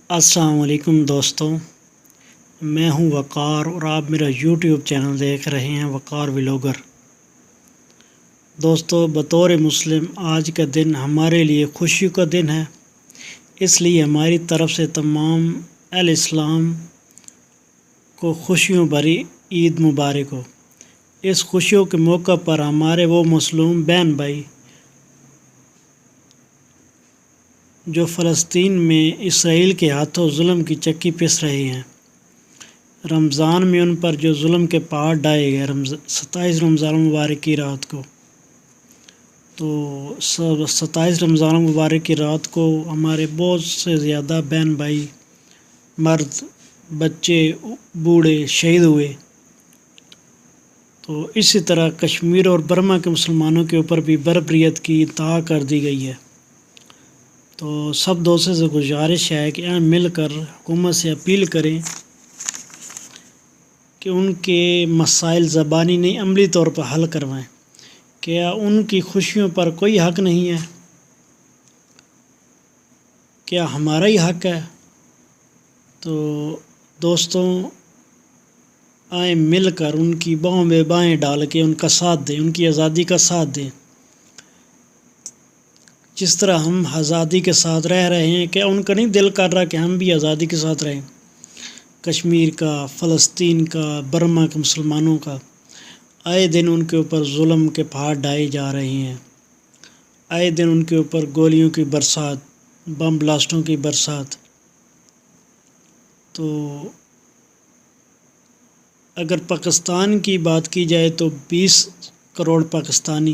السلام علیکم دوستوں، میں ہوں وقار اور آپ میرا یوٹیوب چینل دیکھ رہے ہیں وقار ولاگر۔ دوستوں، بطور مسلم آج کا دن ہمارے لیے خوشی کا دن ہے، اس لیے ہماری طرف سے تمام اہل اسلام کو خوشیوں بھری عید مبارک ہو۔ اس خوشیوں کے موقع پر ہمارے وہ مظلوم بہن بھائی جو فلسطین میں اسرائیل کے ہاتھوں ظلم کی چکی پس رہے ہیں، رمضان میں ان پر جو ظلم کے پہاڑ ڈھائے گئے 27 رمضان مبارک کی رات کو، تو 27 رمضان مبارک کی رات کو ہمارے بہت سے زیادہ بہن بھائی، مرد، بچے، بوڑھے شہید ہوئے۔ تو اسی طرح کشمیر اور برما کے مسلمانوں کے اوپر بھی بربریت کی انتہا کر دی گئی ہے۔ تو سب دوستوں سے گزارش ہے کہ ہم مل کر حکومت سے اپیل کریں کہ ان کے مسائل زبانی نہیں عملی طور پر حل کروائیں۔ کیا ان کی خوشیوں پر کوئی حق نہیں ہے؟ کیا ہمارا ہی حق ہے؟ تو دوستوں، آئیں مل کر ان کی باہوں میں بائیں ڈال کے ان کا ساتھ دیں، ان کی آزادی کا ساتھ دیں۔ جس طرح ہم آزادی کے ساتھ رہ رہے ہیں، کیا ان کا نہیں دل کر رہا کہ ہم بھی آزادی کے ساتھ رہیں؟ کشمیر کا، فلسطین کا، برما کے مسلمانوں کا آئے دن ان کے اوپر ظلم کے پہاڑ ڈھائے جا رہے ہیں، آئے دن ان کے اوپر گولیوں کی برسات، بم بلاسٹوں کی برسات۔ تو اگر پاکستان کی بات کی جائے تو 20 کروڑ پاکستانی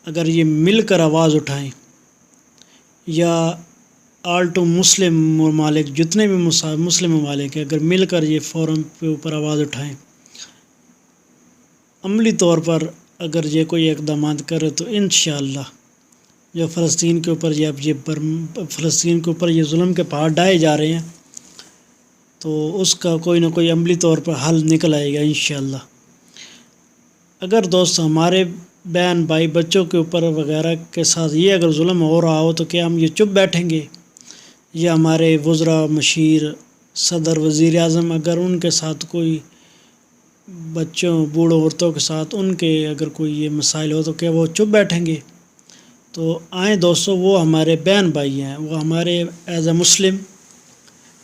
اگر یہ مل کر آواز اٹھائیں، یا آل ٹو مسلم ممالک جتنے بھی مسلم ممالک ہیں، اگر مل کر یہ فورم کے اوپر آواز اٹھائیں، عملی طور پر اگر یہ کوئی اقدامات کرے، تو انشاءاللہ جو فلسطین کے اوپر فلسطین کے اوپر یہ ظلم کے پہاڑ ڈھائے جا رہے ہیں، تو اس کا کوئی نہ کوئی عملی طور پر حل نکل آئے گا انشاءاللہ۔ اگر دوست ہمارے بہن بھائی بچوں کے اوپر وغیرہ کے ساتھ یہ اگر ظلم ہو رہا ہو، تو کیا ہم یہ چپ بیٹھیں گے؟ یا ہمارے وزراء، مشیر، صدر، وزیر اعظم اگر ان کے ساتھ کوئی بچوں، بوڑھوں، عورتوں کے ساتھ ان کے اگر کوئی یہ مسائل ہو، تو کیا وہ چپ بیٹھیں گے؟ تو آئیں دوستوں، وہ ہمارے بہن بھائی ہیں، وہ ہمارے ایز اے مسلم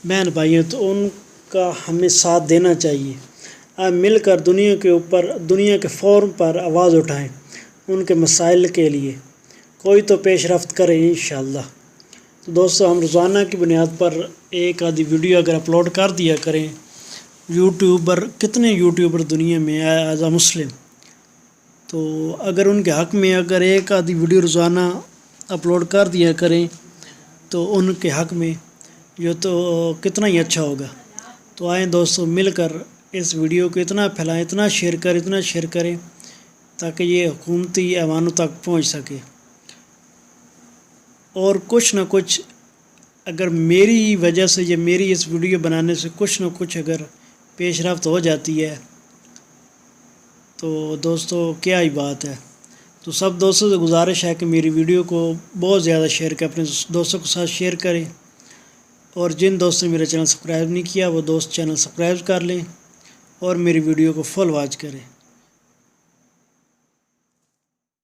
بہن بھائی ہیں، تو ان کا ہمیں ساتھ دینا چاہیے۔ آپ مل کر دنیا کے فورم پر آواز اٹھائیں، ان کے مسائل کے لیے کوئی تو پیش رفت کریں انشاءاللہ۔ تو دوستو، ہم روزانہ کی بنیاد پر ایک آدھی ویڈیو اگر اپلوڈ کر دیا کریں، کتنے یوٹیوبر دنیا میں ایز اے مسلم، تو اگر ان کے حق میں اگر ایک آدھی ویڈیو روزانہ اپلوڈ کر دیا کریں، تو ان کے حق میں جو تو کتنا ہی اچھا ہوگا۔ تو آئیں دوستو، مل کر اس ویڈیو کو اتنا پھیلائیں، اتنا شیئر کریں تاکہ یہ حکومتی ایوانوں تک پہنچ سکے۔ اور کچھ نہ کچھ اگر میری وجہ سے یا میری اس ویڈیو بنانے سے کچھ نہ کچھ اگر پیش رفت ہو جاتی ہے، تو دوستو کیا ہی بات ہے۔ تو سب دوستوں سے گزارش ہے کہ میری ویڈیو کو بہت زیادہ شیئر کریں، اپنے دوستوں کے ساتھ شیئر کریں، اور جن دوستوں نے میرا چینل سبسکرائب نہیں کیا، وہ دوست چینل سبسکرائب کر لیں اور میری ویڈیو کو فل واچ کریں۔